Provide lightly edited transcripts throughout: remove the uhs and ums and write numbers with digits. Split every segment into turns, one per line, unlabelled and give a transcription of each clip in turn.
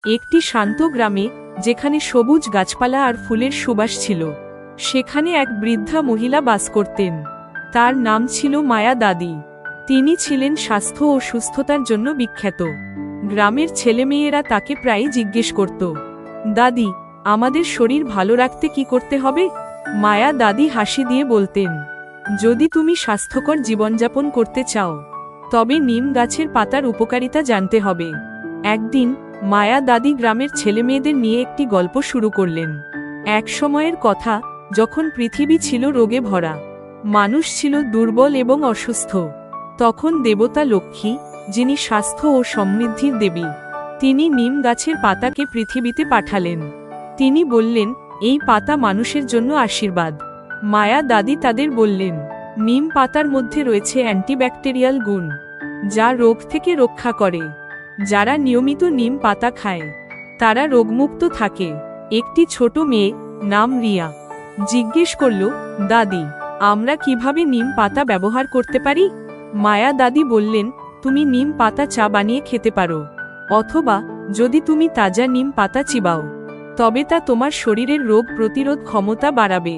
একটি শান্ত গ্রামে, যেখানে সবুজ গাছপালা আর ফুলের সুবাস ছিল, সেখানে এক বৃদ্ধা মহিলা বাস করতেন। তার নাম ছিল মায়া দাদি। তিনি ছিলেন স্বাস্থ্য ও সুস্থতার জন্য বিখ্যাত। গ্রামের ছেলেমেয়েরা তাকে প্রায়ই জিজ্ঞেস করত, দাদি, আমাদের শরীর ভালো রাখতে কি করতে হবে? মায়া দাদি হাসি দিয়ে বলতেন, যদি তুমি স্বাস্থ্যকর জীবনযাপন করতে চাও, তবে নিম গাছের পাতার উপকারিতা জানতে হবে। একদিন মায়া দাদি গ্রামের ছেলেমেয়েদের নিয়ে একটি গল্প শুরু করলেন। এক সময়ের কথা, যখন পৃথিবী ছিল রোগে ভরা, মানুষ ছিল দুর্বল এবং অসুস্থ। তখন দেবতা লক্ষ্মী, যিনি স্বাস্থ্য ও সমৃদ্ধির দেবী, তিনি নিম গাছের পাতাকে পৃথিবীতে পাঠালেন। তিনি বললেন, এই পাতা মানুষের জন্য আশীর্বাদ। মায়া দাদি তাদের বললেন, নিম পাতার মধ্যে রয়েছে অ্যান্টিব্যাকটেরিয়াল গুণ, যা রোগ থেকে রক্ষা করে। যারা নিয়মিত নিম পাতা খায়, তারা রোগমুক্ত থাকে। একটি ছোট মেয়ে, নাম রিয়া, জিজ্ঞেস করল, দাদি, আমরা কিভাবে নিম পাতা ব্যবহার করতে পারি? মায়া দাদি বললেন, তুমি নিম পাতা চা বানিয়ে খেতে পারো, অথবা যদি তুমি তাজা নিম পাতা চিবাও, তবে তা তোমার শরীরের রোগ প্রতিরোধ ক্ষমতা বাড়াবে।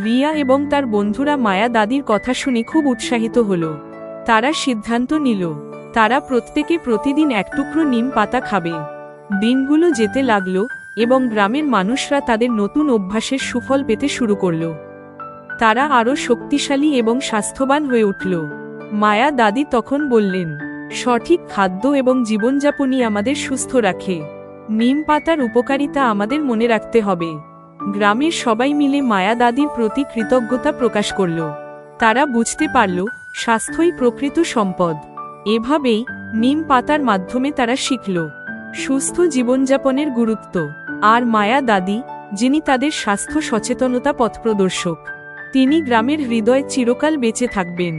রিয়া এবং তার বন্ধুরা মায়া দাদির কথা শুনে খুব উৎসাহিত হল। তারা সিদ্ধান্ত নিল, তারা প্রত্যেকে প্রতিদিন এক টুকরো নিম পাতা খাবে। দিনগুলো যেতে লাগলো এবং গ্রামের মানুষরা তাদের নতুন অভ্যাসের সুফল পেতে শুরু করল। তারা আরও শক্তিশালী এবং স্বাস্থ্যবান হয়ে উঠল। মায়া দাদি তখন বললেন, সঠিক খাদ্য এবং জীবনযাপনই আমাদের সুস্থ রাখে। নিম পাতার উপকারিতা আমাদের মনে রাখতে হবে। গ্রামের সবাই মিলে মায়া দাদির প্রতি কৃতজ্ঞতা প্রকাশ করল। তারা বুঝতে পারল, স্বাস্থ্যই প্রকৃত সম্পদ। এভাবেই নিম পাতার মাধ্যমে তারা শিখল সুস্থ জীবনযাপনের গুরুত্ব। আর মায়া দাদি, যিনি তাদের স্বাস্থ্য সচেতনতা পথপ্রদর্শক, তিনি গ্রামের হৃদয়ে চিরকাল বেঁচে থাকবেন।